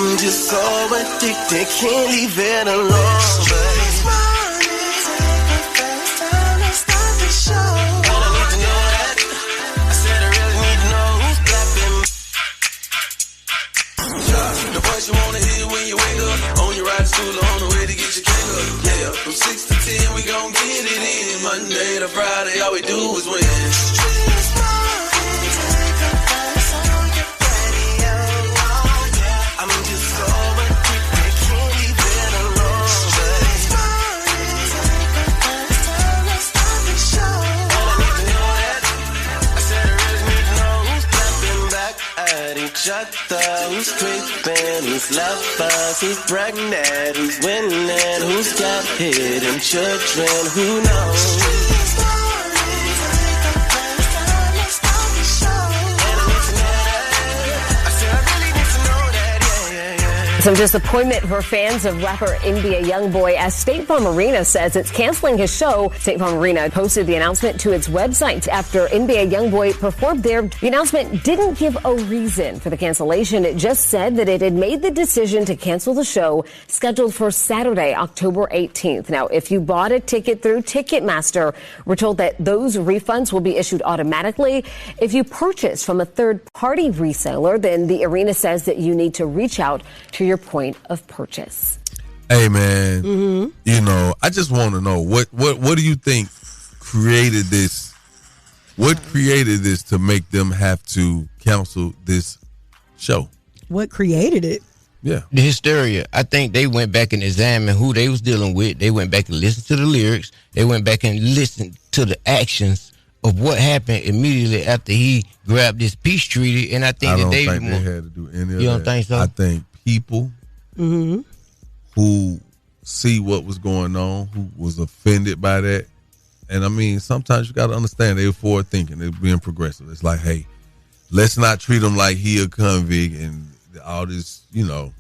I'm just so addicted, can't leave it alone. Streetz Morning Takeover, it's time to start the show. And I need to know that. I said I really need to know who's clapping. Yeah, the voice you wanna hear when you wake up. On your ride to school, on the way to get your cake up. Yeah, from 6 to 10, we gon' get it in. Monday to Friday, all we do is win. Streetz Morning Takeover, so get ready, oh yeah. I'm just so addicted, can't leave it alone. Streetz Morning Takeover, it's time to start the show. And I need to know that. I said I really need to know who's clapping back at each other, who's creeping, who's lovers, who's pregnant, who's winning, who's got hidden children, who knows? Streetz Morning Takeover, it's time to start the show. And I need to know that. I said I really need to know that, yeah. Some disappointment for fans of rapper NBA Youngboy as State Farm Arena says it's canceling his show. State Farm Arena posted the announcement to its website after NBA Youngboy performed there. The announcement didn't give a reason for the cancellation. It just said that it had made the decision to cancel the show scheduled for Saturday, October 18th. Now, if you bought a ticket through Ticketmaster, we're told that those refunds will be issued automatically. If you purchase from a third-party reseller, then the arena says that you need to reach out to your point of purchase. Hey man, you know, I just want to know what do you think created this? What created this to make them have to cancel this show? What created it? Yeah, the hysteria. I think they went back and examined who they was dealing with. They went back and listened to the lyrics. They went back and listened to the actions of what happened immediately after he grabbed this peace treaty. And I think don't they think they had to do any of that. You don't think so? I think people who see what was going on, who was offended by that, and I mean, sometimes you got to understand they were forward thinking, they're being progressive. It's like, hey, let's not treat him like he a convict and all this, you know,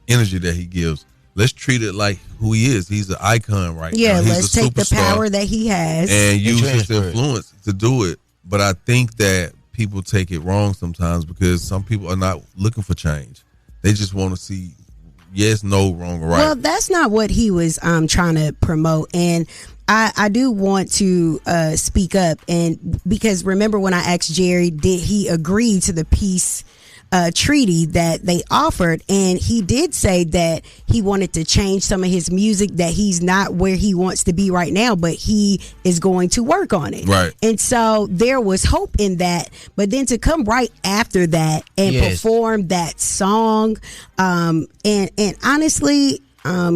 energy that he gives. Let's treat it like who he is. He's an icon right now. Yeah, He's let's take the power that he has and use his influence to do it. But I think that people take it wrong sometimes because some people are not looking for change. They just want to see yes, no, wrong, or right. Well, that's not what he was trying to promote. And I do want to speak up. And because remember when I asked Jerry, did he agree to the peace treaty that they offered? And he did say that he wanted to change some of his music, that he's not where he wants to be right now, but he is going to work on it. Right. And so there was hope in that. But then to come right after that and perform that song, and honestly,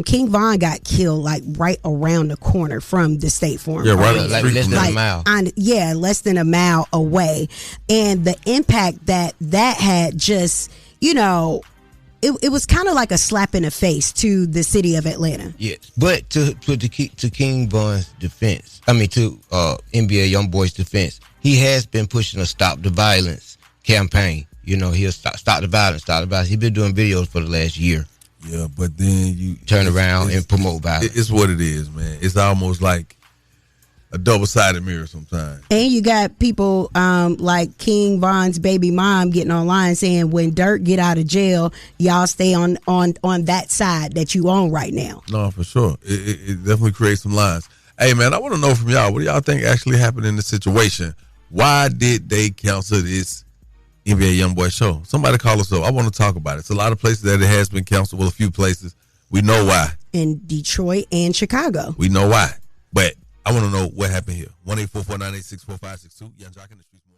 King Von got killed like right around the corner from the State Farm. Yeah, right. Like less than a mile. Less than a mile away. And the impact that had just, you know, it was kind of like a slap in the face to the city of Atlanta. Yes, but to King Von's defense, I mean to NBA Youngboy's defense, he has been pushing a Stop the Violence campaign. You know, he'll stop the violence, stop the violence. He's been doing videos for the last year. Yeah, but then you turn around and promote violence. It's what it is, man. It's almost like a double-sided mirror sometimes. And you got people like King Von's baby mom getting online saying, when Dirk get out of jail, y'all stay on that side that you own right now. No, for sure. It definitely creates some lines. Hey, man, I want to know from y'all, what do y'all think actually happened in this situation? Why did they cancel this NBA Youngboy show? Somebody call us up. I want to talk about it. It's a lot of places that it has been canceled. Well, a few places. We know why. In Detroit and Chicago. We know why. But I want to know what happened here. 1-844-986-4562. Young Jock in the Streetz Morning.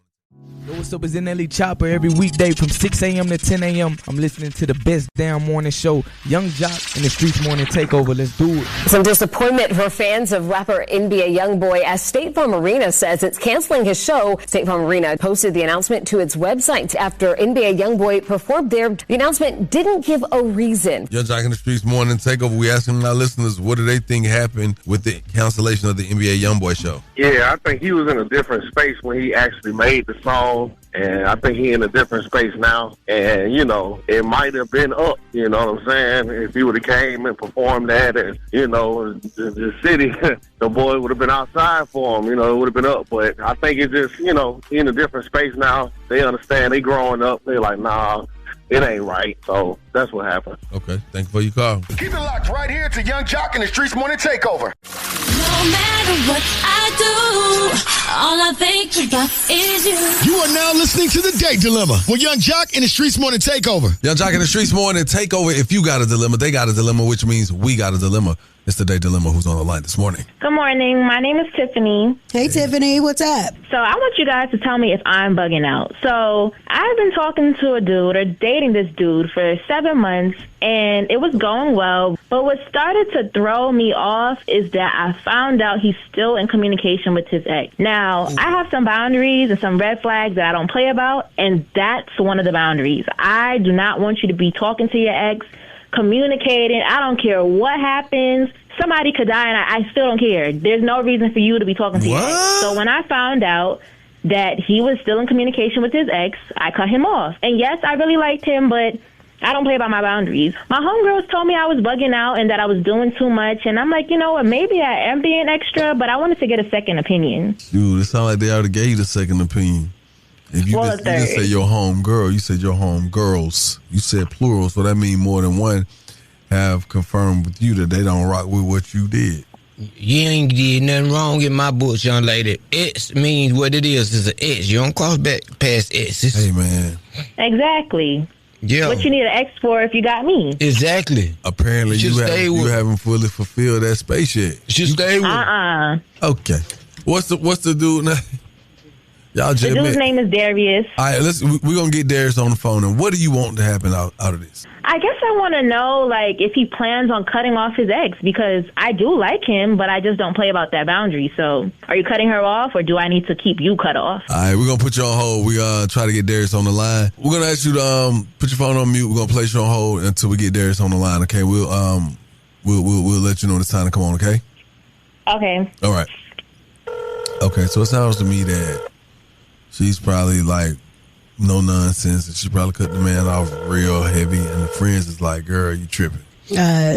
Yo, what's up? It's NLE Chopper every weekday from 6 a.m. to 10 a.m. I'm listening to the best damn morning show, Young Jock in the Streetz Morning Takeover. Let's do it. Some disappointment for fans of rapper NBA Youngboy as State Farm Arena says it's canceling his show. State Farm Arena posted the announcement to its website after NBA Youngboy performed there. The announcement didn't give a reason. Young Jock in the Streetz Morning Takeover. We asking our listeners, what do they think happened with the cancellation of the NBA Youngboy show? Yeah, I think he was in a different space when he actually made the song, and I think he in a different space now. And, you know, it might have been up, you know what I'm saying, if he would have came and performed that, and, you know, the city, the boy would have been outside for him, you know, it would have been up. But I think it's just, you know, he in a different space now. They understand, they growing up, they like, nah, it ain't right. So that's what happened. Okay, thank you for your call. Keep it locked right here to Young Jock and the Streetz Morning Takeover. No matter what I do, all I think about is you. You are now listening to The Date Dilemma with Young Jock and the Streetz Morning Takeover. Young Jock and the Streetz Morning Takeover. If you got a dilemma, they got a dilemma, which means we got a dilemma. It's the Date Dilemma. Who's on the line this morning? Good morning. My name is Tiffany. Hey, Tiffany, what's up? So I want you guys to tell me if I'm bugging out. So I've been talking to a dude or dating this dude for 7 months, and it was going well. But what started to throw me off is that I found out he's still in communication with his ex. Now, I have some boundaries and some red flags that I don't play about, and that's one of the boundaries. I do not want you to be talking to your ex, communicating. I don't care what happens. Somebody could die, and I still don't care. There's no reason for you to be talking to your ex. So when I found out that he was still in communication with his ex, I cut him off. And yes, I really liked him, but I don't play by my boundaries. My homegirls told me I was bugging out and that I was doing too much. And I'm like, you know what, maybe I am being extra, but I wanted to get a second opinion. Dude, it sounds like they already gave you the second opinion. If you, you didn't say your home girl, you said your home girls. You said plural, so that means more than one have confirmed with you that they don't rock with what you did. You ain't did nothing wrong in my books, young lady. X means what it is an X. You don't cross back past X's. Hey, man. Exactly. Yeah. What you need an X for if you got me? Exactly. Apparently, you haven't fully fulfilled that space yet. You stay with. Okay. What's the dude name? Y'all just the dude's name is Darius. All right, we're going to get Darius on the phone. And what do you want to happen out of this? I guess I want to know, like, if he plans on cutting off his ex, because I do like him, but I just don't play about that boundary. So are you cutting her off, or do I need to keep you cut off? All right, we're going to put you on hold. We try to get Darius on the line. We're going to ask you to put your phone on mute. We're going to place you on hold until we get Darius on the line, okay? We'll let you know when it's time to come on, okay? Okay. All right. Okay, so it sounds to me that she's probably like no nonsense, and she probably cut the man off real heavy, and the friends is like, girl, you tripping.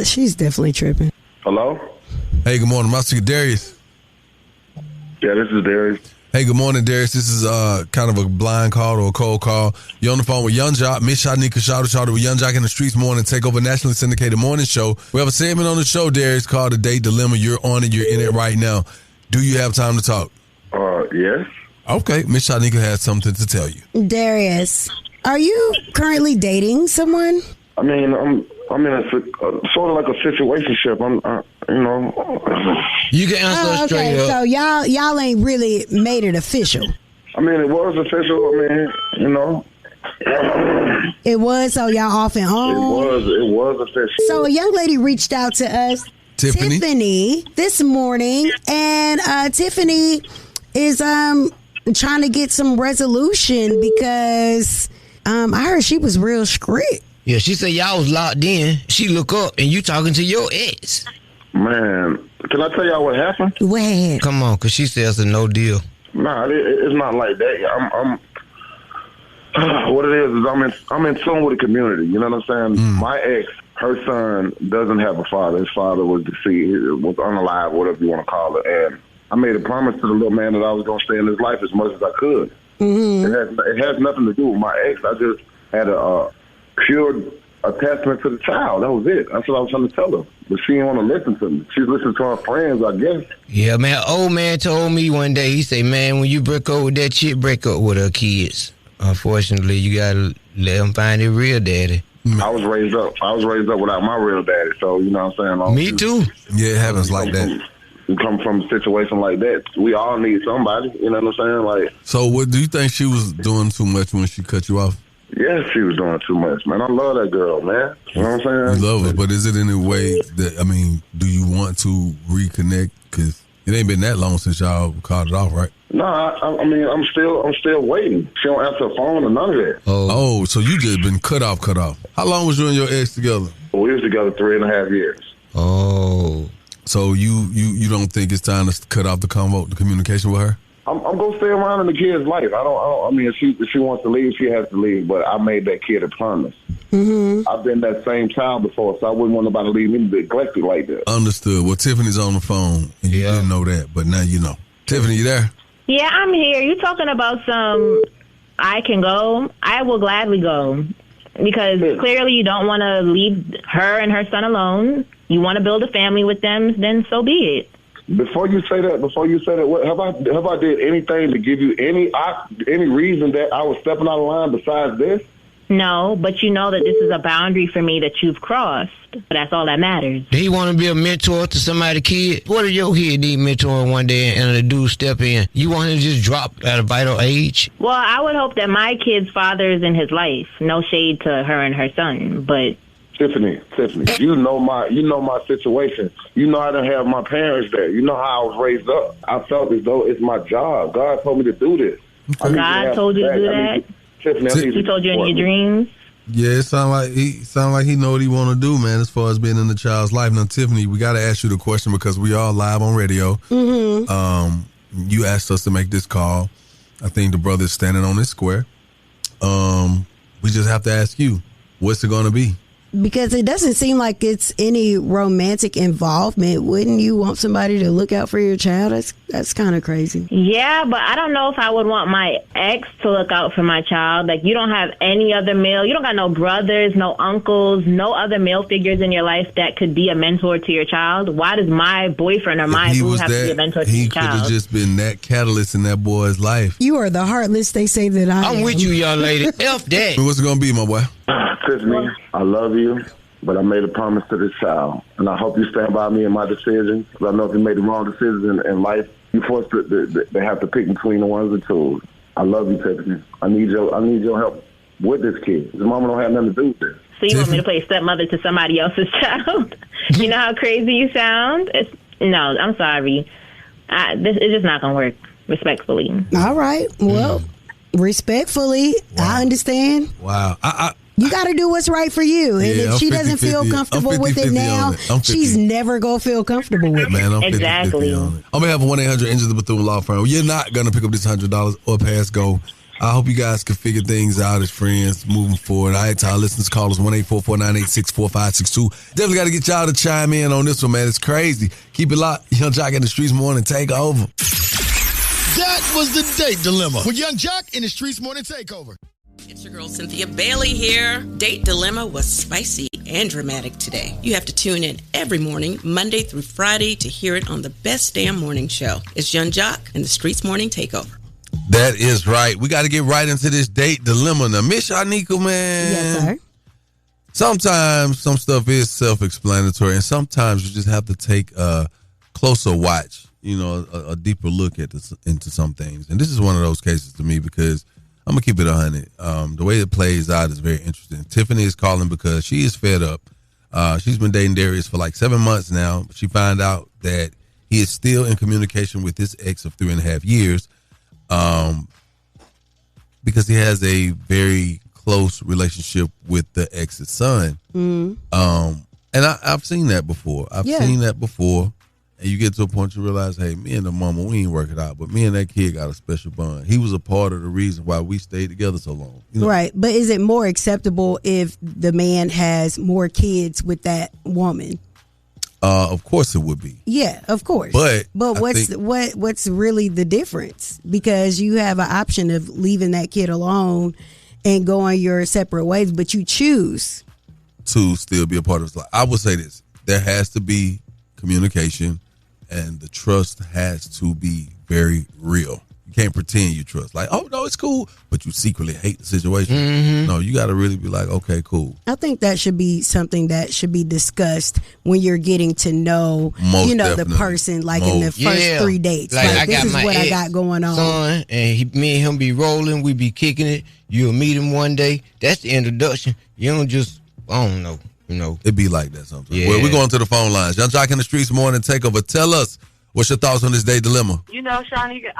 She's definitely tripping. Hello? Hey, good morning. Master Darius. Yeah, this is Darius. Hey, good morning, Darius. This is kind of a blind call or a cold call. You're on the phone with Young Jock, Miss Shyneka, shout with Young Jock in the Streetz Morning Takeover, nationally syndicated morning show. We have a segment on the show, Darius, called The Date Dilemma. You're on it. You're in it right now. Do you have time to talk? Yes. Okay, Miss Shyneka has something to tell you. Darius, are you currently dating someone? I mean, I'm in a sort of like a situationship. You can answer straight up. So y'all ain't really made it official. I mean, it was official. It was, so y'all off and on? It was official. So a young lady reached out to us, Tiffany, this morning, and Tiffany is trying to get some resolution because I heard she was real strict. Yeah, she said y'all was locked in. She look up and you talking to your ex. Man, can I tell y'all what happened? What happened? Come on, because she says a no deal. Nah, it's not like that. What it is I'm in tune with the community. You know what I'm saying? My ex, her son doesn't have a father. His father was deceased, was unalive, whatever you want to call it. And I made a promise to the little man that I was going to stay in his life as much as I could. Mm-hmm. It has nothing to do with my ex. I just had a pure attachment to the child. That was it. That's what I was trying to tell her. But she didn't want to listen to me. She's listening to her friends, I guess. Yeah, man. Old man told me one day, he said, man, when you break up with that chick, break up with her kids. Unfortunately, you got to let them find their real daddy. I was raised up without my real daddy. So, you know what I'm saying? Me too. Yeah, it happens like that. You come from a situation like that, we all need somebody. You know what I'm saying? Like, so, what do you think she was doing too much when she cut you off? Yes, she was doing too much, man. I love that girl, man. You know what I'm saying? You love her, but is it in a way that, do you want to reconnect? Because it ain't been that long since y'all called it off, right? No, I'm still waiting. She don't answer the phone or none of that. Oh, so you just been cut off. How long was you and your ex together? We was together 3.5 years. Oh. So you don't think it's time to cut off the communication with her? I'm gonna stay around in the kid's life. If she wants to leave, she has to leave. But I made that kid a promise. Mm-hmm. I've been that same child before, so I wouldn't want nobody to leave me neglected like that. Understood. Well, Tiffany's on the phone, and you didn't know that, but now you know. Tiffany, you there? Yeah, I'm here. You talking about some? I can go. I will gladly go. Because clearly you don't want to leave her and her son alone. You want to build a family with them, then so be it. Before you say that, what have I did anything to give you any reason that I was stepping out of line besides this? No, but you know that this is a boundary for me that you've crossed. That's all that matters. Do he want to be a mentor to somebody's kid? What if your kid need mentoring one day and a dude step in? You want him to just drop at a vital age? Well, I would hope that my kid's father is in his life. No shade to her and her son, but... Tiffany, you know my situation. You know I didn't have my parents there. You know how I was raised up. I felt as though it's my job. God told me to do this. God told you to do that? Tiffany, he told you in your dreams? Yeah, it sound like he know what he want to do, man, as far as being in the child's life. Now, Tiffany, we got to ask you the question because we are live on radio. Mm-hmm. You asked us to make this call. I think the brother's standing on his square. We just have to ask you, what's it going to be? Because it doesn't seem like it's any romantic involvement. Wouldn't you want somebody to look out for your child? That's kind of crazy. Yeah, but I don't know if I would want my ex to look out for my child. Like, you don't have any other male. You don't got no brothers, no uncles, no other male figures in your life that could be a mentor to your child. Why does my boyfriend or my boo have to be a mentor to your child? He could have just been that catalyst in that boy's life. You are the heartless they say that I am. I'm with you, young lady. F that. What's it going to be, my boy? Tiffany, I love you, but I made a promise to this child, and I hope you stand by me in my decision. Because I know if you made the wrong decisions in life, you're forced to have to pick between the ones or two. I love you, Tiffany. I need your help with this kid. His mama don't have nothing to do with this. So you want me to play stepmother to somebody else's child? You know how crazy you sound? No, I'm sorry. It's just not going to work, respectfully. All right. Well, respectfully, wow. I understand. Wow. You got to do what's right for you. And if she doesn't feel comfortable with it now, she's never going to feel comfortable with it. Man, I'm 50-50 exactly. on it. On behalf of 1-800-INJURED the Bethune Law Firm, you're not going to pick up this $100 or pass go. I hope you guys can figure things out as friends moving forward. All right, to our listeners, call us 1-844-986-4562. Definitely got to get y'all to chime in on this one, man. It's crazy. Keep it locked. Young Jock in the Streetz Morning Takeover. That was the date dilemma with Young Jock in the Streetz Morning Takeover. It's your girl Cynthia Bailey here. Date Dilemma was spicy and dramatic today. You have to tune in every morning, Monday through Friday, to hear it on the best damn morning show. It's Young Jock and the Streetz Morning Takeover. That is right. We got to get right into this date dilemma. Now, Miss Shyneka, man. Yes, sir. Sometimes some stuff is self-explanatory, and sometimes you just have to take a closer watch, a deeper look into some things. And this is one of those cases to me because I'm going to keep it 100. The way it plays out is very interesting. Tiffany is calling because she is fed up. She's been dating Darius for like 7 months now. She found out that he is still in communication with his ex of 3.5 years because he has a very close relationship with the ex's son. And I've seen that before. I've seen that before. And you get to a point you realize, hey, me and the mama, we ain't work it out. But me and that kid got a special bond. He was a part of the reason why we stayed together so long. Right. But is it more acceptable if the man has more kids with that woman? Of course it would be. Yeah, of course. But what's really the difference? Because you have an option of leaving that kid alone and going your separate ways, but you choose to still be a part of his life. I would say this. There has to be communication, and the trust has to be very real. You can't pretend you trust. Like, oh, no, it's cool, but you secretly hate the situation. Mm-hmm. No, you got to really be like, okay, cool. I think that should be something that should be discussed when you're getting to know, the person, like in the first 3 dates. Like this is what I got going on. Son, and me and him be rolling. We be kicking it. You'll meet him one day. That's the introduction. You don't just, I don't know. It be like that sometimes. Yeah. Well, we're going to the phone lines. Young Jock in the Streetz Morning Takeover. Tell us, what's your thoughts on this date dilemma? Shyneka,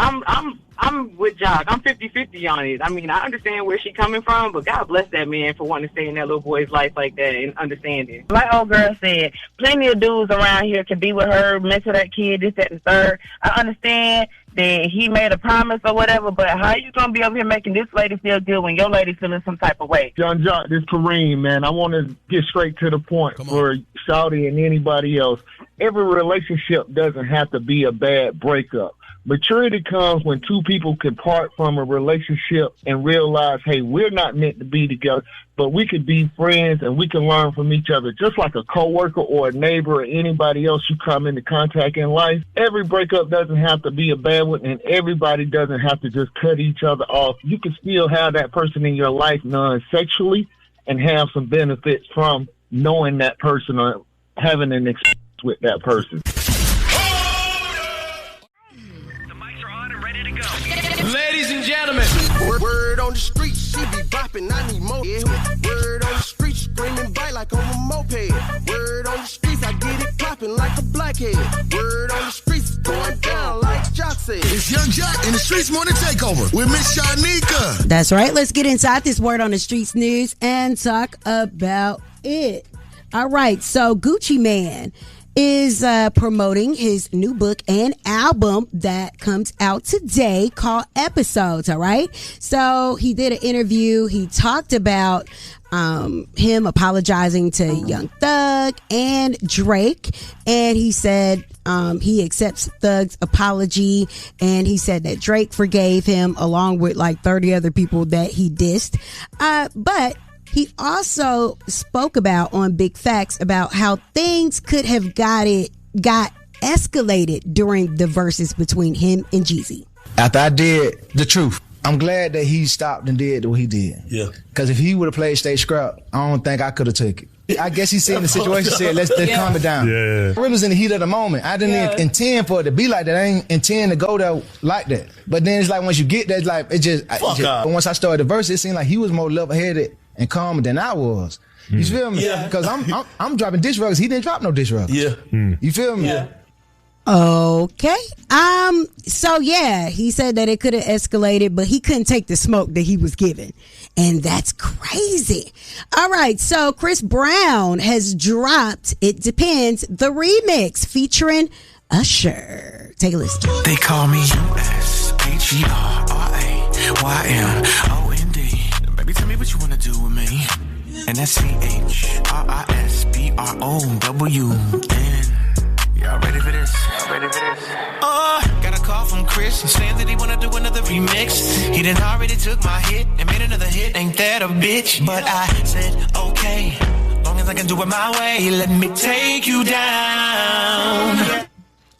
I'm with Jock. I'm 50-50 on it. I mean, I understand where she's coming from, but God bless that man for wanting to stay in that little boy's life like that and understanding. Like old girl said, plenty of dudes around here can be with her, mentor that kid, this, that, and third. I understand that he made a promise or whatever, but how you going to be over here making this lady feel good when your lady feeling some type of way? Young Jock, this is Kareem, man. I want to get straight to the point for Shawty and anybody else. Every relationship doesn't have to be a bad breakup. Maturity comes when two people can part from a relationship and realize, hey, we're not meant to be together, but we could be friends and we can learn from each other. Just like a coworker or a neighbor or anybody else you come into contact in life, every breakup doesn't have to be a bad one, and everybody doesn't have to just cut each other off. You can still have that person in your life non-sexually and have some benefits from knowing that person or having an experience with that person. Ladies and gentlemen, word on the street, she be bopping, I need more. Yeah. Word on the street, screaming bite like on a moped. Word on the streets, I get it popping like a blackhead. Word on the streets, going down like Jock said. It's Young Jock in the Streetz Morning Takeover with Miss Shyneka. That's right. Let's get inside this word on the streets news and talk about it. All right. So Gucci Mane is promoting his new book and album that comes out today called Episodes. All right. So he did an interview. He talked about him apologizing to Young Thug and Drake. And he said he accepts Thug's apology. And he said that Drake forgave him along with like 30 other people that he dissed. But he also spoke about on Big Facts about how things could have got escalated during the verses between him and Jeezy. After I did The Truth, I'm glad that he stopped and did what he did. Yeah. Because if he would have played Stay Scrap, I don't think I could have took it. I guess he seen the situation, said, let's calm it down. Yeah. I really was in the heat of the moment. I didn't intend for it to be like that. I didn't intend to go there like that. But then it's like once you get there, it's like, but once I started the verse, it seemed like he was more level-headed and calmer than I was. You feel me? Yeah. Because I'm dropping diss records. He didn't drop no diss records. Yeah. You feel me? Yeah. Okay. So yeah, he said that it could have escalated, but he couldn't take the smoke that he was given. And that's crazy. All right. So Chris Brown has dropped It Depends, the remix featuring Usher. Take a listen. They call me USHERRAYYMOND. Baby, tell me what you want to do with me. And that's CHRISPROWN. Y'all ready for this? Got a call from Chris saying that he wanna do another remix. He done already took my hit and made another hit. Ain't that a bitch? But I said, okay, long as I can do it my way, let me take you down.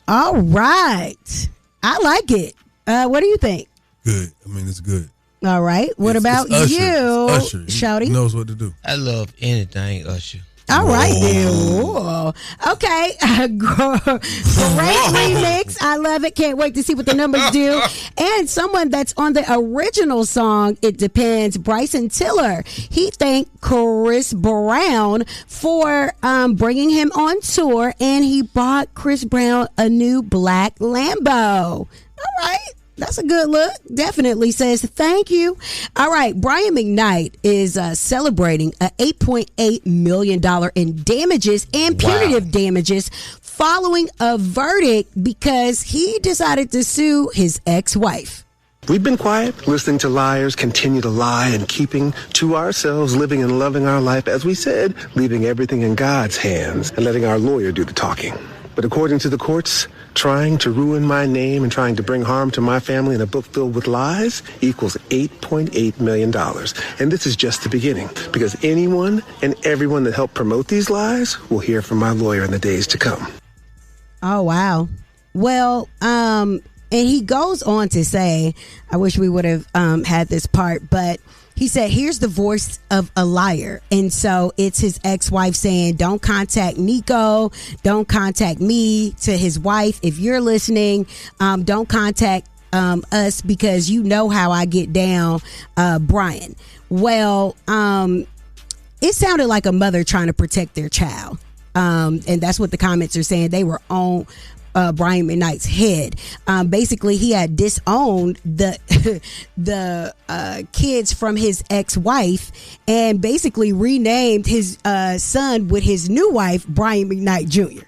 All right. I like it. What do you think? Good. I mean, it's good. All right. What about you, Shouty? He knows what to do. I love anything Usher. All right, then. Ooh. Okay. Great remix. I love it. Can't wait to see what the numbers do. And someone that's on the original song, It Depends, Bryson Tiller. He thanked Chris Brown for bringing him on tour, and he bought Chris Brown a new black Lambo. All right. That's a good look. Definitely says thank you. All right. Brian McKnight is celebrating a $8.8 million in damages and punitive damages following a verdict because he decided to sue his ex-wife. We've been quiet, listening to liars continue to lie and keeping to ourselves, living and loving our life, as we said, leaving everything in God's hands and letting our lawyer do the talking. But according to the courts, trying to ruin my name and trying to bring harm to my family in a book filled with lies equals $8.8 million. And this is just the beginning, because anyone and everyone that helped promote these lies will hear from my lawyer in the days to come. Oh, wow. Well, and he goes on to say, I wish we would have had this part, but he said, here's the voice of a liar. And so it's his ex-wife saying, don't contact Nico. Don't contact me, to his wife. If you're listening, don't contact us because you know how I get down, Brian. Well, it sounded like a mother trying to protect their child. And that's what the comments are saying. They were on Brian McKnight's head. Basically, he had disowned the kids from his ex-wife and basically renamed his son with his new wife, Brian McKnight Jr.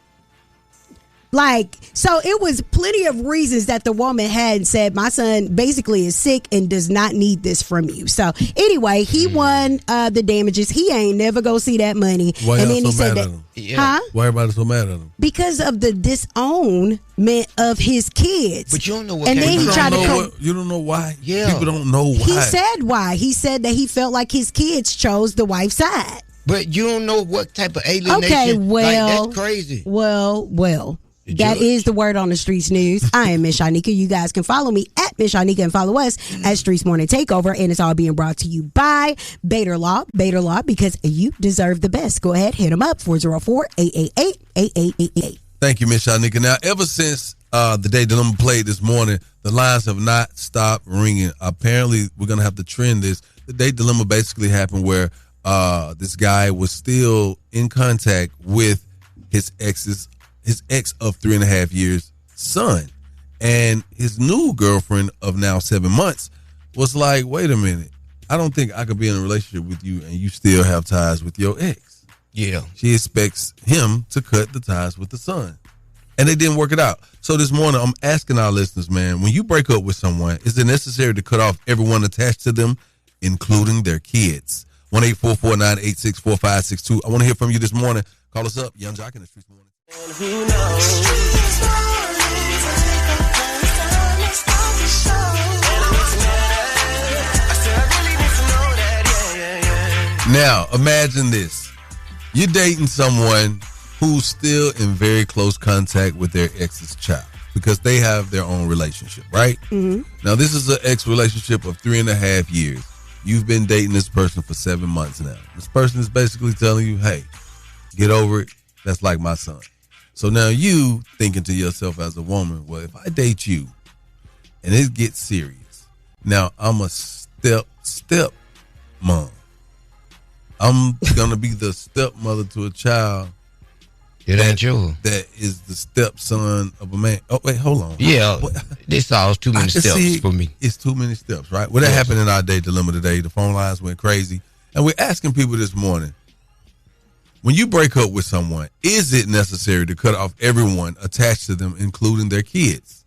Like, so it was plenty of reasons that the woman had said, my son basically is sick and does not need this from you. So anyway, he won the damages. He ain't never go see that money. Why and y'all then so he said mad that, at him? huh? Why everybody so mad at him? Because of the disownment of his kids. But you don't know what. And then he tried to you don't know why. Yeah. People don't know why. He said why. He said that he felt like his kids chose the wife's side. But you don't know what type of alienation. Okay, well, like, that's crazy. Well. That is the word on the Streetz News. I am Miss Shyneka. You guys can follow me at Miss Shyneka and follow us at Streetz Morning Takeover. And it's all being brought to you by Bader Law, because you deserve the best. Go ahead, hit them up, 404-888-8888. Thank you, Miss Shyneka. Now, ever since the day Dilemma played this morning, the lines have not stopped ringing. Apparently, we're going to have to trend this. The day Dilemma basically happened where this guy was still in contact with his ex of 3.5 years son, and his new girlfriend of now 7 months was like, wait a minute, I don't think I could be in a relationship with you and you still have ties with your ex. Yeah. She expects him to cut the ties with the son, and they didn't work it out. So this morning I'm asking our listeners, man, when you break up with someone, is it necessary to cut off everyone attached to them, including their kids? 1-844-986-4562. I want to hear from you this morning. Call us up, Young Jock in the Streetz Morning. And who knows? Now, imagine this. You're dating someone who's still in very close contact with their ex's child because they have their own relationship, right? Mm-hmm. Now, this is an ex relationship of 3.5 years. You've been dating this person for 7 months now. This person is basically telling you, hey, get over it. That's like my son. So now you thinking to yourself as a woman, well, if I date you and it gets serious, now I'm a step mom. I'm going to be the stepmother to a child. It ain't you. That is the stepson of a man. Oh, wait, hold on. Yeah. This is too many steps for me. It's too many steps, right? Well, that happened in our Day Dilemma today. The phone lines went crazy. And we're asking people this morning, when you break up with someone, is it necessary to cut off everyone attached to them, including their kids?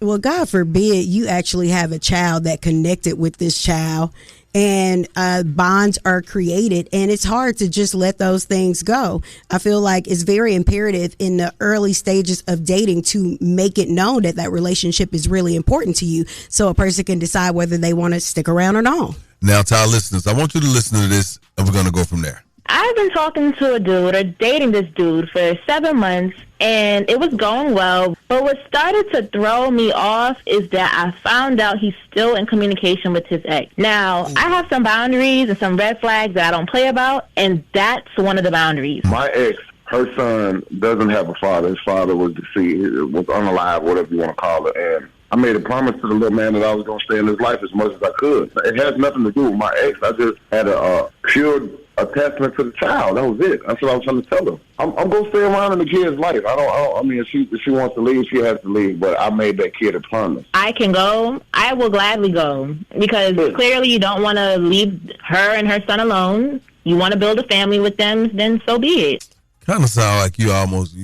Well, God forbid you actually have a child that connected with this child and bonds are created, and it's hard to just let those things go. I feel like it's very imperative in the early stages of dating to make it known that that relationship is really important to you so a person can decide whether they want to stick around or not. Now, to our listeners, I want you to listen to this, and we're going to go from there. I've been talking to a dude or dating this dude for 7 months, and it was going well. But what started to throw me off is that I found out he's still in communication with his ex. Now, I have some boundaries and some red flags that I don't play about, and that's one of the boundaries. My ex, her son doesn't have a father. His father was deceased, was unalive, whatever you want to call it. And I made a promise to the little man that I was going to stay in his life as much as I could. It has nothing to do with my ex. I just had a pure attachment to the child. That was it. That's what I was trying to tell her. I'm going to stay around in the kid's life. I mean, if she wants to leave, she has to leave. But I made that kid a promise. I can go. I will gladly go because clearly you don't want to leave her and her son alone. You want to build a family with them, then so be it. Kind of sound like you almost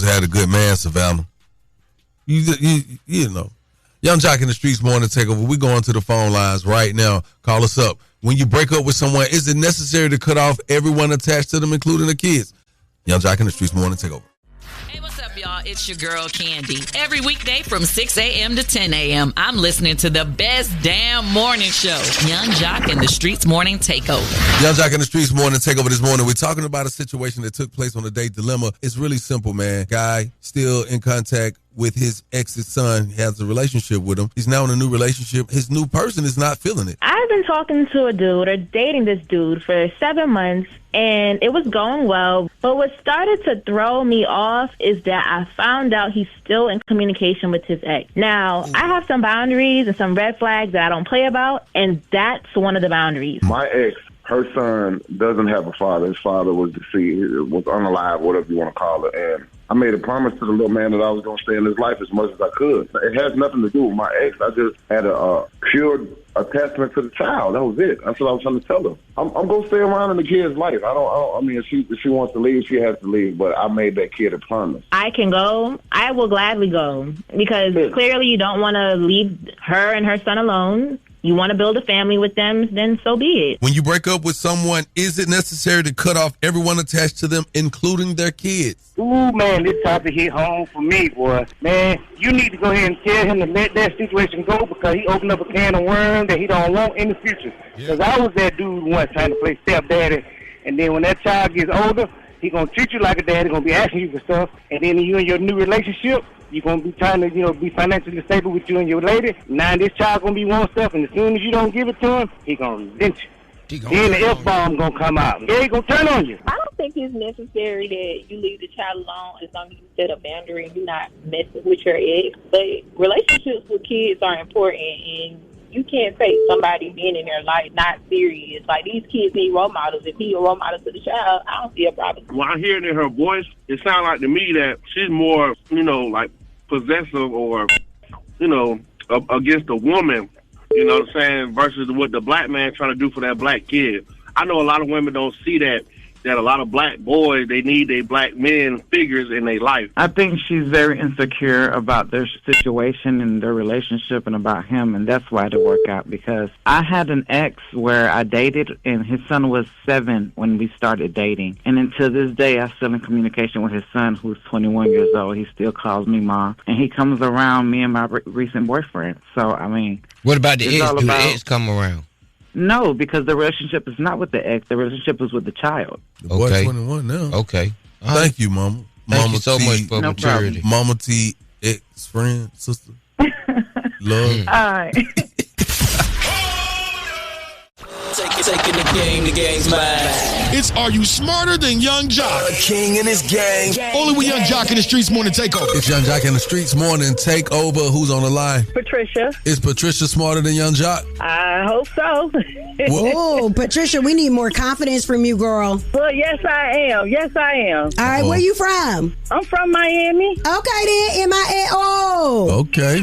had a good man, Savannah. You know. Young Jock in the Streetz Morning Takeover. We going to the phone lines right now. Call us up. When you break up with someone, is it necessary to cut off everyone attached to them, including the kids? Young Jock in the Streetz Morning Takeover. Hey, what's up, y'all? It's your girl, Candy. Every weekday from 6 a.m. to 10 a.m., I'm listening to the best damn morning show, Young Jock in the Streetz Morning Takeover. Young Jock in the Streetz Morning Takeover this morning. We're talking about a situation that took place on the Date Dilemma. It's really simple, man. Guy still in contact with his ex's son. He has a relationship with him. He's now in a new relationship. His new person is not feeling it. I've been talking to a dude or dating this dude for 7 months, and it was going well. But what started to throw me off is that I found out he's still in communication with his ex. Now, I have some boundaries and some red flags that I don't play about, and that's one of the boundaries. My ex, her son doesn't have a father. His father was deceased, was unalive, whatever you want to call it. And I I made a promise to the little man that I was going to stay in his life as much as I could. It has nothing to do with my ex. I just had a pure attachment to the child. That was it. That's what I was trying to tell her. I'm going to stay around in the kid's life. I mean, if she wants to leave, she has to leave. But I made that kid a promise. I can go. I will gladly go because clearly you don't want to leave her and her son alone. You want to build a family with them, then so be it. When you break up with someone, is it necessary to cut off everyone attached to them, including their kids? Ooh, man, this topic hit home for me, boy. Man, you need to go ahead and tell him to let that situation go because he opened up a can of worms that he don't want in the future. Because I was that dude once trying to play stepdaddy, and then when that child gets older, he going to treat you like a dad. He going to be asking you for stuff, and then you and your new relationship, you're going to be trying to, be financially stable with you and your lady. Now this child going to be wanting stuff, and as soon as you don't give it to him, he going to resent you. Then the F-bomb going to come out. Yeah, he going to turn on you. I don't think it's necessary that you leave the child alone as long as you set a boundary and you're not messing with your ex. But relationships with kids are important, and you can't take somebody being in their life not serious. Like, these kids need role models. If he's a role model to the child, I don't see a problem. When I hear it in her voice, it sounds like to me that she's more, like possessive or, against a woman, you know what I'm saying, versus what the black man trying to do for that black kid. I know a lot of women don't see that a lot of black boys, they need their black men figures in their life. I think she's very insecure about their situation and their relationship and about him, and that's why it didn't work out. Because I had an ex where I dated, and his son was 7 when we started dating. And until this day, I'm still in communication with his son, who's 21 years old. He still calls me mom, and he comes around me and my recent boyfriend. So, I mean... What about the ex? Do the ex come around? No, because the relationship is not with the ex. The relationship is with the child. The boy's 21 now. Okay. Thank you, Mama. Thank you so much for maturity. Mama T, ex-friend, sister. Love. All right. Taking the game's mine. It's Are You Smarter Than Young Jock? A king and his gang. Only with Young Jock in the Streetz Morning Takeover. It's Young Jock in the Streetz Morning Takeover. Who's on the line? Patricia. Is Patricia smarter than Young Jock? I hope so. Oh, Patricia, we need more confidence from you, girl. Well, yes, I am. All right, where you from? I'm from Miami. Okay, then, M-I-A. Oh. Okay.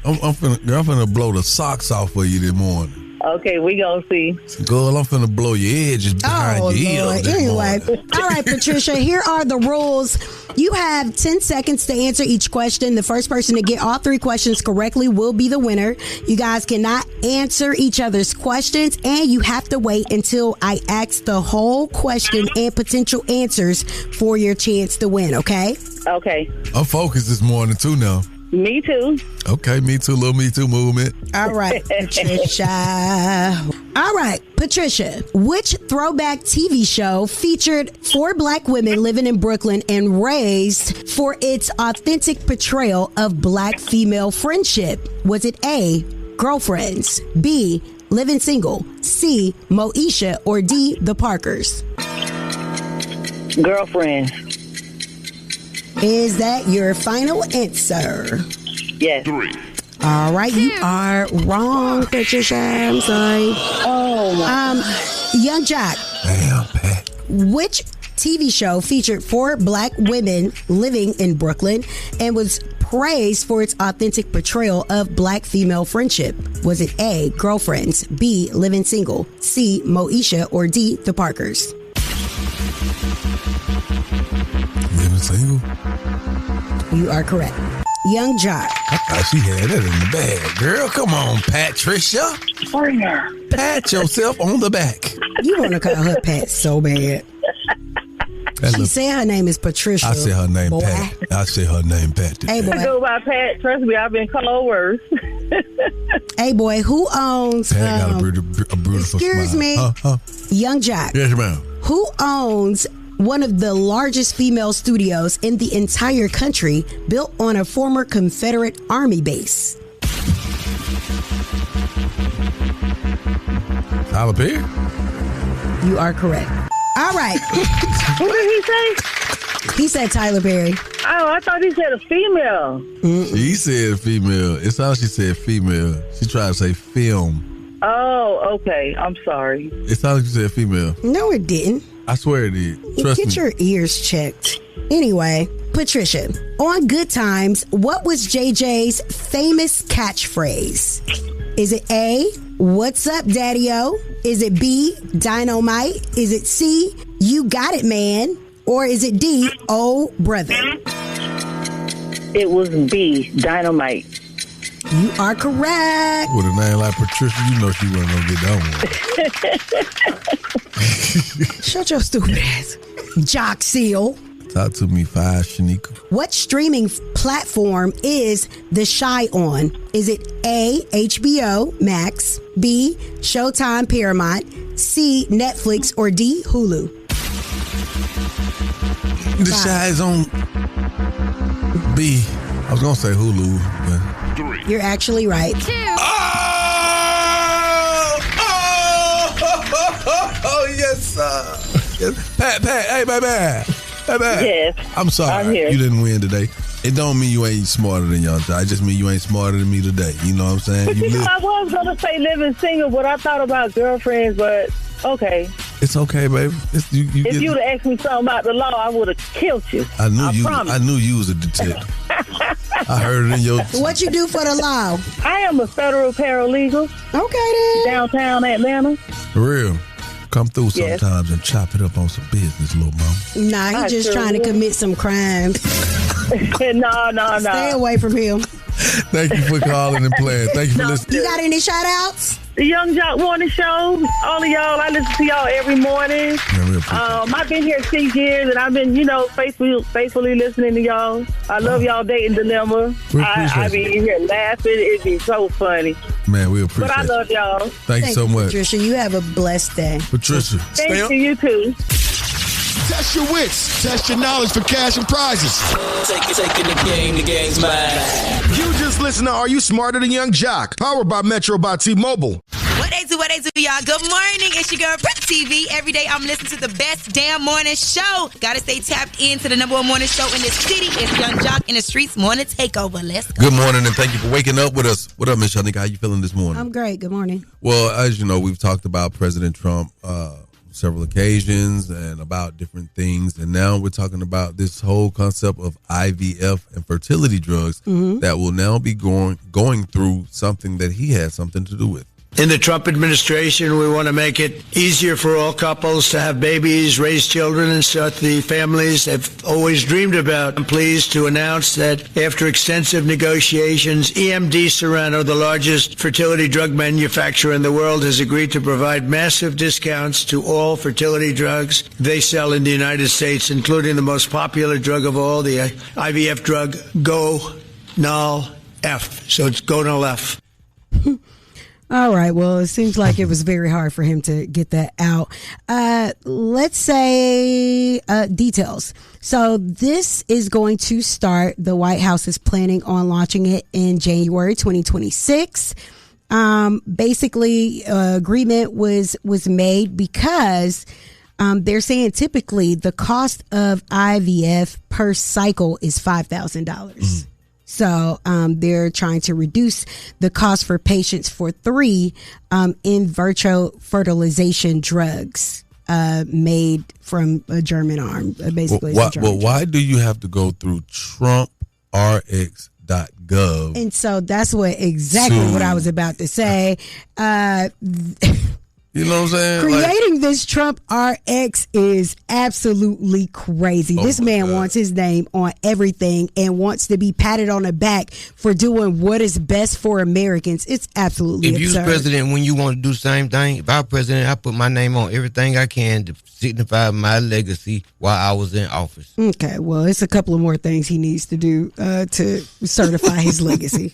I'm finna blow the socks off for you this morning. Okay, we gonna see. Girl, I'm finna blow your edges behind your Lord. ears. Anyway, all right, Patricia, here are the rules. You have 10 seconds to answer each question. The first person to get all 3 questions correctly will be the winner. You guys cannot answer each other's questions, and you have to wait until I ask the whole question and potential answers for your chance to win, okay? Okay. I'm focused this morning, too, now. Me too. Okay, me too, little me too movement. All right, Patricia. All right, Patricia. Which throwback TV show featured 4 black women living in Brooklyn and raised for its authentic portrayal of black female friendship? Was it A, Girlfriends, B, Living Single, C, Moesha, or D, The Parkers? Girlfriend. Is that your final answer? Yes. 3. All right, you are wrong, Patricia. I'm sorry. Oh, my. Young Jock. Damn, Pat. Which TV show featured 4 black women living in Brooklyn and was praised for its authentic portrayal of black female friendship? Was it A, Girlfriends, B, Living Single, C, Moesha, or D, The Parkers? Living Single? You are correct. Young Jock. I thought she had that in the bag. Girl, come on, Patricia. Pat yourself on the back. You want to call her Pat so bad. She said her name is Patricia. I said her name Pat. I said her name Pat. Hey, boy. I go by Pat. Trust me, I've been called worse. Hey, boy, who owns... Pat got a beautiful excuse smile. me. Young Jock. Yes, ma'am. Who owns one of the largest female studios in the entire country, built on a former Confederate Army base? Tyler Perry? You are correct. All right. What did he say? He said Tyler Perry. Oh, I thought he said a female. She said female. It's how she said female. She tried to say film. Oh, okay. I'm sorry. It's how she said female. No, it didn't. I swear it did. Trust Get me. your ears checked. Anyway, Patricia, on Good Times, what was JJ's famous catchphrase? Is it A, what's up, Daddy-O? Is it B, dynamite? Is it C, you got it, man? Or is it D, oh, brother? It was B, dynamite. You are correct. With a name like Patricia, you know she wasn't going to get that one. Shut your stupid ass. Jock Seal. Talk to me, Shyneka. What streaming platform is The Shy on? Is it A, HBO Max, B, Showtime Paramount, C, Netflix, or D, Hulu? The Shy is on B. I was going to say Hulu, but... You're actually right. Oh, yes, sir. Yes. Pat, hey, baby. Yes. I'm sorry. I'm here. You didn't win today. It don't mean you ain't smarter than Young Jock. It just mean you ain't smarter than me today. You know what I'm saying? But you know, I was going to say living single, but I thought about girlfriends, but okay. It's okay, baby. If you'd have asked me something about the law, I would have killed you. I knew you was a detective. I heard it in your... What you do for the law? I am a federal paralegal. Okay, then. Downtown Atlanta. For real. Come through sometimes and chop it up on some business, little mama. Nah, he's just trying to commit some crimes. No. Stay away from him. Thank you for calling and playing. Thank you for listening. You got any shout-outs? The Young Jock Morning Show. All of y'all, I listen to y'all every morning. I've been here 6 years, and I've been, faithfully listening to y'all. I love y'all dating dilemma. I be here laughing. It'd be so funny. Man, we appreciate it. But I love y'all. Thank you so much. Patricia, you have a blessed day. Patricia. Thank you too. Test your wits. Test your knowledge for cash and prizes. Taking the game's mine. You just listen to Are You Smarter Than Young Jock? Powered by Metro by T-Mobile. What they do, y'all? Good morning. It's your girl, Pretty TV. Every day I'm listening to the best damn morning show. Gotta stay tapped into the number one morning show in the city. It's Young Jock in the Streetz Morning Takeover. Let's go. Good morning, and thank you for waking up with us. What up, Miss Shyneka? How you feeling this morning? I'm great. Good morning. Well, as you know, we've talked about President Trump several occasions and about different things, and now we're talking about this whole concept of IVF and fertility drugs that will now be going through something that he has something to do with. In the Trump administration, we want to make it easier for all couples to have babies, raise children, and start the families they've always dreamed about. I'm pleased to announce that after extensive negotiations, EMD Serrano, the largest fertility drug manufacturer in the world, has agreed to provide massive discounts to all fertility drugs they sell in the United States, including the most popular drug of all, the IVF drug Go-Nal-F. So it's Go-Nal-F. All right. Well, it seems like it was very hard for him to get that out. Let's say details. So this is going to start. The White House is planning on launching it in January 2026. Basically, agreement was made because they're saying typically the cost of IVF per cycle is $5,000. So they're trying to reduce the cost for patients for 3 in vitro fertilization drugs made from a German arm, basically. Why do you have to go through TrumpRx.gov? And so that's what I was about to say. You know what I'm saying? Creating this Trump RX is absolutely crazy. This man wants his name on everything and wants to be patted on the back for doing what is best for Americans. It's absolutely absurd. If you're president, when you want to do the same thing, if I was president, I put my name on everything I can to signify my legacy while I was in office. Okay, well, it's a couple of more things he needs to do to certify his legacy.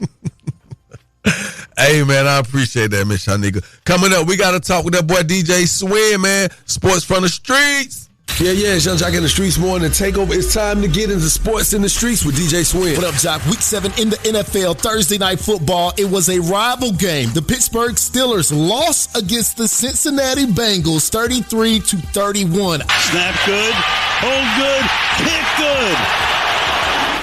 Hey, man, I appreciate that, Miss Shyneka. Coming up, we got to talk with that boy DJ Swin, man. Sports from the streets. Yeah, it's Young Jock in the Streetz Morning Takeover. It's time to get into sports in the streets with DJ Swin. What up, Jock? Week 7 in the NFL, Thursday Night Football. It was a rival game. The Pittsburgh Steelers lost against the Cincinnati Bengals 33-31. Snap good, hold good, hit good.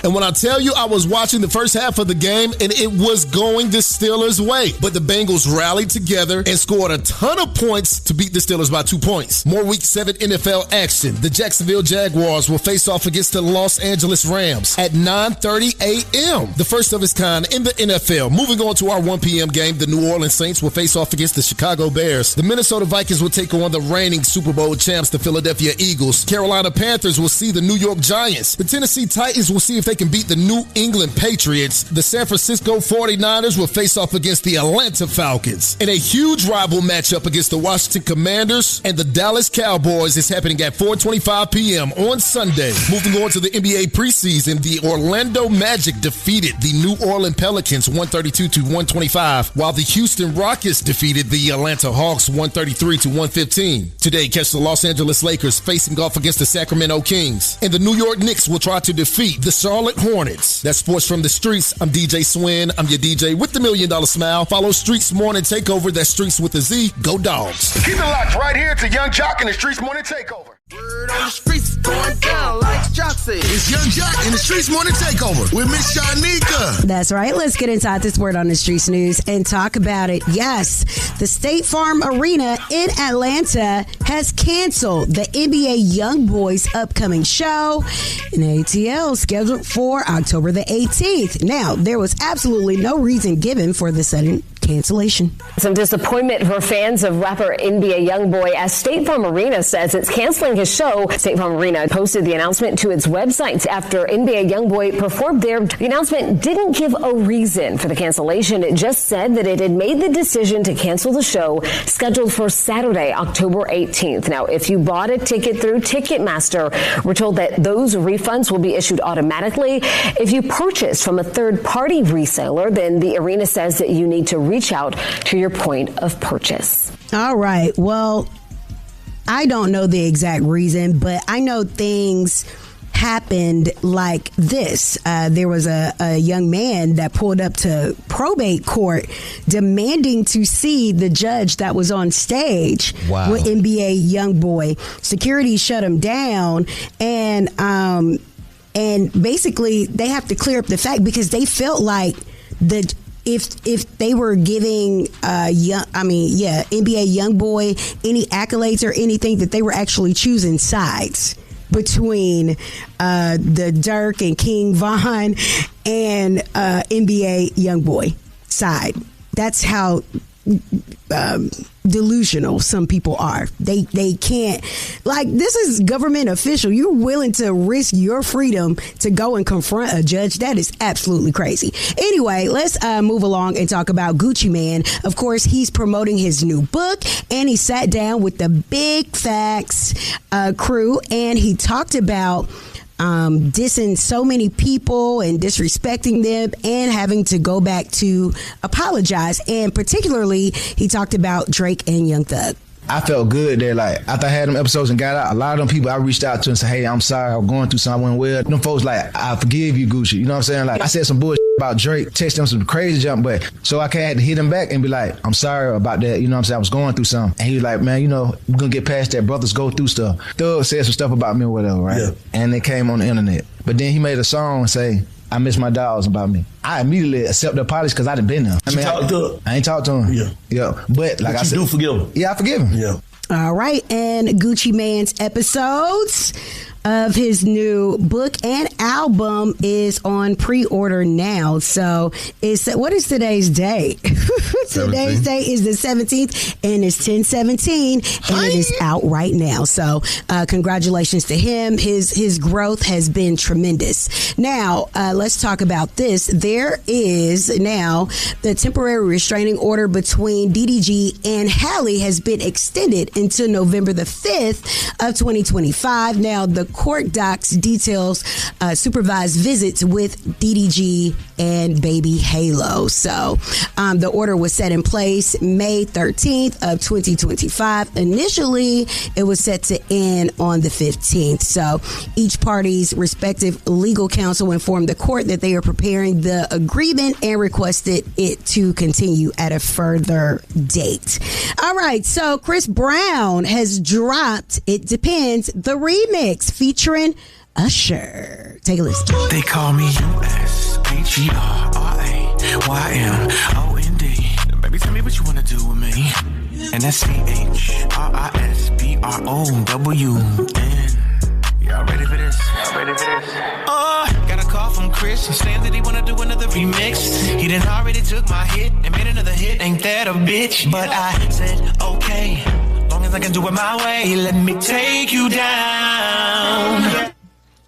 And when I tell you, I was watching the first half of the game, and it was going the Steelers' way. But the Bengals rallied together and scored a ton of points to beat the Steelers by 2 points. More Week 7 NFL action. The Jacksonville Jaguars will face off against the Los Angeles Rams at 9:30 a.m., the first of its kind in the NFL. Moving on to our 1 p.m. game, the New Orleans Saints will face off against the Chicago Bears. The Minnesota Vikings will take on the reigning Super Bowl champs, the Philadelphia Eagles. Carolina Panthers will see the New York Giants. The Tennessee Titans will see if they can beat the New England Patriots. The San Francisco 49ers will face off against the Atlanta Falcons. In a huge rival matchup against the Washington Commanders and the Dallas Cowboys is happening at 4:25 p.m. on Sunday. Moving on to the NBA preseason, the Orlando Magic defeated the New Orleans Pelicans 132-125, while the Houston Rockets defeated the Atlanta Hawks 133-115. Today, catch the Los Angeles Lakers facing off against the Sacramento Kings. And the New York Knicks will try to defeat the Charlotte Hornets. That's Sports from the Streets. I'm DJ Swin. I'm your DJ with the $1 Million Smile. Follow Streetz Morning Takeover. That's Streets with a Z. Go Dogs. Keep it locked right here to Young Jock and the Streetz Morning Takeover. Word on the streets going down like Jock said. It's Young Jock and the Streetz Morning Takeover with Miss Shyneka. That's right. Let's get inside this Word on the Streets news and talk about it. Yes, the State Farm Arena in Atlanta has canceled the NBA Youngboy's upcoming show in ATL scheduled for October the 18th. Now, there was absolutely no reason given for the sudden cancellation. Some disappointment for fans of rapper NBA Youngboy as State Farm Arena says it's canceling his show. State Farm Arena posted the announcement to its website after NBA Youngboy performed there. The announcement didn't give a reason for the cancellation. It just said that it had made the decision to cancel the show scheduled for Saturday, October 18th. Now, if you bought a ticket through Ticketmaster, we're told that those refunds will be issued automatically. If you purchase from a third-party reseller, then the arena says that you need to reach out to your point of purchase. All right. Well, I don't know the exact reason, but I know things happened like this. There was a young man that pulled up to probate court demanding to see the judge that was on stage with NBA Youngboy. Security shut him down, and basically they have to clear up the fact because they felt like if they were giving NBA Youngboy any accolades or anything, that they were actually choosing sides between the Dirk and King Von and NBA Youngboy side. That's how delusional some people are. They can't, like, this is government official. You're willing to risk your freedom to go and confront a judge. That is absolutely crazy. Anyway, let's move along and talk about Gucci Mane. Of course, he's promoting his new book, and he sat down with the Big Facts crew, and he talked about dissing so many people and disrespecting them and having to go back to apologize. And particularly, he talked about Drake and Young Thug. I felt good there. Like, after I had them episodes and got out, a lot of them people I reached out to and said, hey, I'm sorry, I'm going through something, I went well. Them folks like, I forgive you, Gucci. You know what I'm saying? Like, I said some bullshit about Drake, text them some crazy jump, but so I had to hit him back and be like, I'm sorry about that. You know what I'm saying? I was going through something. And he was like, man, you know, we're going to get past that. Brothers go through stuff. Thug said some stuff about me or whatever, right? Yeah. And it came on the internet. But then he made a song and say, I miss my dogs about me. I immediately accept the apology because I done been there. I ain't talked to him. Yeah. But like I said, you do forgive him. Yeah, I forgive him. Yeah. All right, and Gucci Mane's episodes of his new book and album is on pre-order now. So what is today's date? Today's date is the 17th, and it's 10/17, and it is out right now. So congratulations to him. His growth has been tremendous. Now let's talk about this. There is now the temporary restraining order between DDG and Halle has been extended until November the 5th of 2025. Now the court docs details supervised visits with DDG and Baby Halo. So the order was set in place May 13th of 2025. Initially, it was set to end on the 15th. So each party's respective legal counsel informed the court that they are preparing the agreement and requested it to continue at a further date. All right, so Chris Brown has dropped It Depends, the remix featuring Usher. Take a listen. They call me USHERRAYMOND. Baby, tell me what you wanna do with me. And that's CHRISPROWN. Y'all ready for this? Got a call from Chris saying that he wanna do another remix. He done already took my hit and made another hit. Ain't that a bitch? But I said okay, long as I can do it my way. Let me take you down.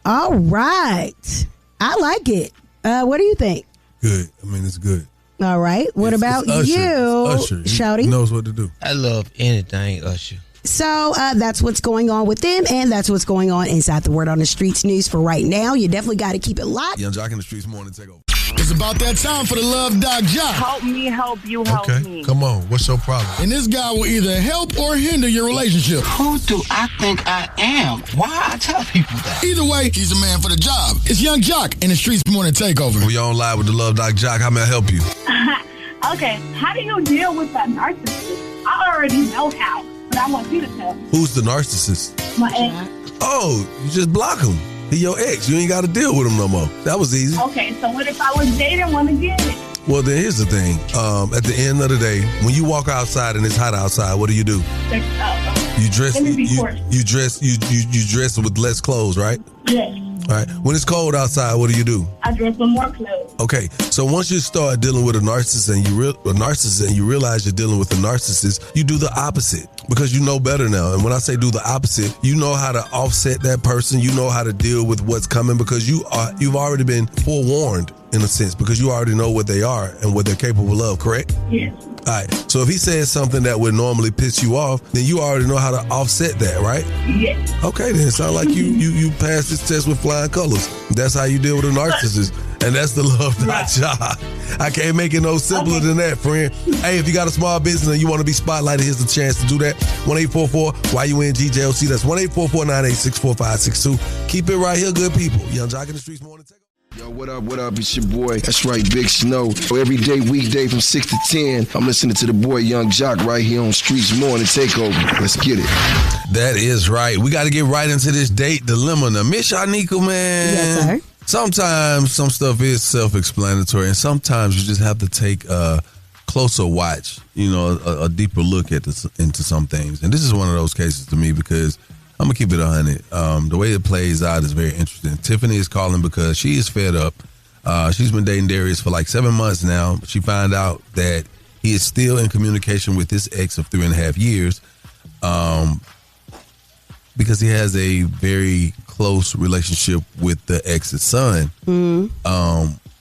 All right, I like it. What do you think? Good. I mean, it's good. All right. What about you, Usher. Shouty? He knows what to do. I love anything Usher. So that's what's going on with them, and that's what's going on inside the Word on the Streets news for right now. You definitely got to keep it locked. Young Jock in the Streetz Morning Takeover. It's about that time for the Love Doc Jock. Help me, help you, help me. Come on. What's your problem? And this guy will either help or hinder your relationship. Who do I think I am? Why I tell people that? Either way, he's a man for the job. It's Young Jock in the Streetz Morning Takeover. We on live with the Love Doc Jock. How may I help you? Okay, how do you deal with that narcissist? I already know how, but I want you to tell me. Who's the narcissist? My ex. Oh, you just block him. He your ex. You ain't got to deal with him no more. That was easy. Okay, so what if I was dating one again? Well, then here's the thing. At the end of the day, when you walk outside and it's hot outside, what do? You dress. You dress with less clothes, right? Yes. All right. When it's cold outside, what do? I dress with more clothes. Okay. So once you start dealing with a narcissist and you realize you're dealing with a narcissist, you do the opposite because you know better now. And when I say do the opposite, you know how to offset that person. You know how to deal with what's coming because you've already been forewarned in a sense because you already know what they are and what they're capable of. Correct? Yes. All right. So if he says something that would normally piss you off, then you already know how to offset that, right? Yes. Okay, then it sounds like you passed this test with flying colors. That's how you deal with a narcissist. And that's the Love Doc Jock. I can't make it no simpler than that, friend. Hey, if you got a small business and you want to be spotlighted, here's the chance to do that. 1-844-YUNGJLC. That's 1-844-986-4562. Keep it right here, good people. Young Jock in the Streetz Morning Takeover. Yo, what up? It's your boy. That's right, Big Snow. Every day, weekday from 6 to 10, I'm listening to the boy Young Jock right here on Streetz Morning Takeover. Let's get it. That is right. We got to get right into this date dilemma. Now, Miss Shyneka, man. Yes, sir. Sometimes some stuff is self-explanatory, and sometimes you just have to take a closer watch, a deeper look into some things. And this is one of those cases to me because I'm going to keep it 100. The way it plays out is very interesting. Tiffany is calling because she is fed up. She's been dating Darius for like 7 months now. She found out that he is still in communication with his ex of 3.5 years because he has a very close relationship with the ex's son. And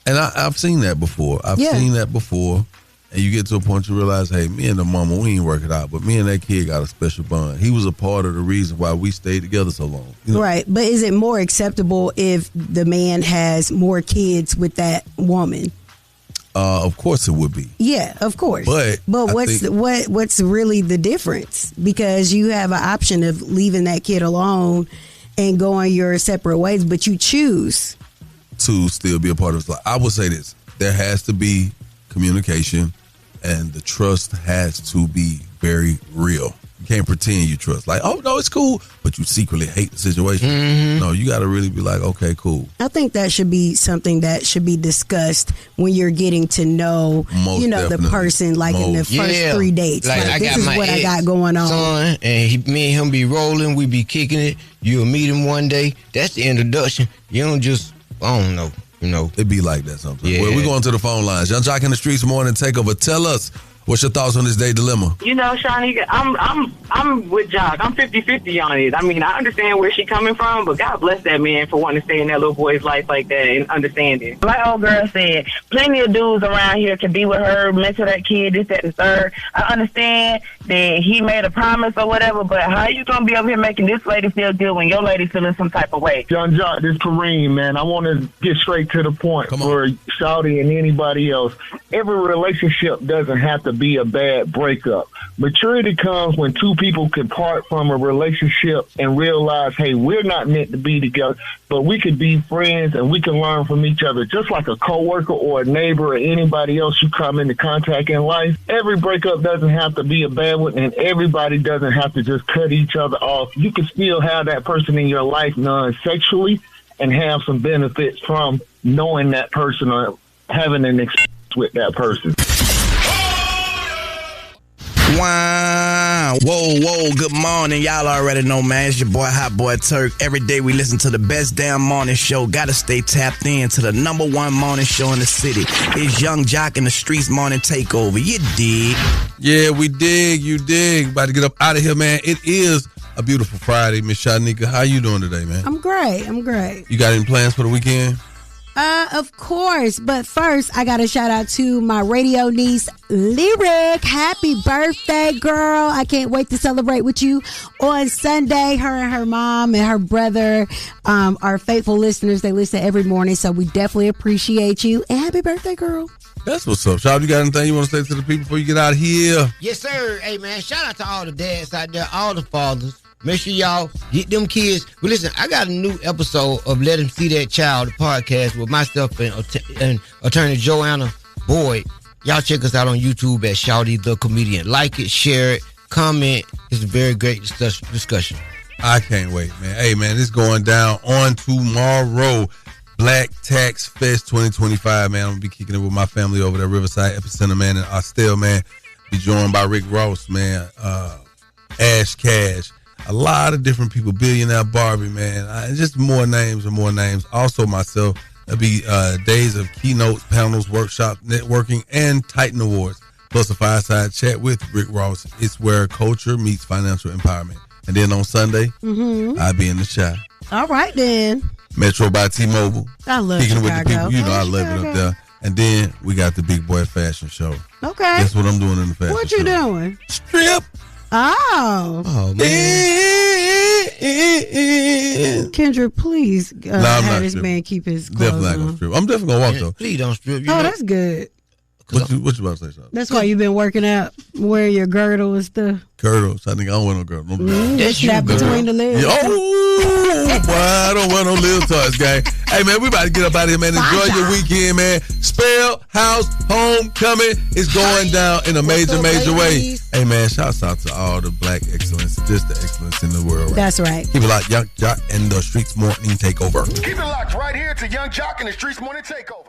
I've seen that before. I've seen that before. And you get to a point you realize, hey, me and the mama, we ain't work it out. But me and that kid got a special bond. He was a part of the reason why we stayed together so long. Right. But is it more acceptable if the man has more kids with that woman? Of course it would be. Yeah, of course. But what's really the difference? Because you have an option of leaving that kid alone and going your separate ways, but you choose to still be a part of his life. I would say this. There has to be communication. And the trust has to be very real. You can't pretend you trust. Like, oh, no, it's cool. But you secretly hate the situation. Mm-hmm. No, you got to really be like, okay, cool. I think that should be something that should be discussed when you're getting to know, the person, like in the first 3 dates. Like this is what I got going on. Son, and me and him be rolling. We be kicking it. You'll meet him one day. That's the introduction. You don't just, I don't know. It be like that sometimes. Yeah. Well, we're going to the phone lines. Young Jock in the Streetz Morning Takeover. Tell us, what's your thoughts on this day dilemma? Shyneka, I'm with Jock. I'm 50-50 on it. I mean, I understand where she's coming from, but God bless that man for wanting to stay in that little boy's life like that and understand it. Like old girl said, plenty of dudes around here can be with her, mentor that kid, this, that, and third. I understand that he made a promise or whatever, but how you gonna be over here making this lady feel good when your lady feeling some type of way? Young Jock, this is Kareem, man. I want to get straight to the point for Shawty and anybody else. Every relationship doesn't have to be a bad breakup. Maturity comes when two people can part from a relationship and realize, hey, we're not meant to be together, but we could be friends and we can learn from each other. Just like a coworker or a neighbor or anybody else you come into contact in life, every breakup doesn't have to be a bad one, and everybody doesn't have to just cut each other off. You can still have that person in your life non-sexually, and have some benefits from knowing that person or having an experience with that person. Wow. Whoa. Good morning. Y'all already know, man. It's your boy, Hot Boy Turk. Every day we listen to the best damn morning show. Gotta stay tapped in to the number one morning show in the city. It's Young Jock in the Streetz Morning Takeover. You dig? Yeah, we dig. You dig. About to get up out of here, man. It is a beautiful Friday. Miss Shyneka, how you doing today, man? I'm great. You got any plans for the weekend? Of course. But first, I got to shout out to my radio niece, Lyric. Happy birthday, girl. I can't wait to celebrate with you on Sunday. Her and her mom and her brother are faithful listeners. They listen every morning, so we definitely appreciate you. And happy birthday, girl. That's what's up. Shab, you got anything you want to say to the people before you get out of here? Yes, sir. Hey, man, shout out to all the dads out there, all the fathers. Make sure y'all get them kids. But listen, I got a new episode of Let Him See That Child, the podcast with myself and attorney Joanna Boyd. Y'all check us out on YouTube at Shawty the Comedian. Like it, share it, comment. It's a very great discussion. I can't wait, man. Hey, man, it's going down on tomorrow. Black Tax Fest 2025, man. I'm going to be kicking it with my family over there, Riverside Epicenter, man, and Austell, man. Be joined by Rick Ross, man, Ash Cash. A lot of different people, Billionaire Barbie, man. Just more names and more names. Also myself. There'll be days of keynotes, panels, workshops, networking, and Titan Awards. Plus a fireside chat with Rick Ross. It's where culture meets financial empowerment. And then on Sunday, I'll be in the Chi. All right, then. Metro by T-Mobile. I love Kicking Chicago. it with the people. You know I love it up there. And then we got the Big Boy Fashion Show. Okay. Guess what I'm doing in the fashion show? What you doing? Strip. Oh, man. Kendra, please have this man keep his clothes Definitely not going to strip. I'm definitely going to walk, though. Please don't strip. Oh, that's good. What you about to say, something? That's why you've been working out, wearing your girdle and stuff. Girdles. I think I don't wear no girdle. That's snap between the legs. Oh, boy, I don't wear no little toys, gang. Hey, man, we about to get up out of here, man. Enjoy your weekend, man. Spell House Homecoming is going down in a major way. Hey, man, shouts out to all the black excellence, just the excellence in the world. Right? That's right. People like Young Jock and the Streetz Morning Takeover. Keep it locked right here to Young Jock and the Streetz Morning Takeover.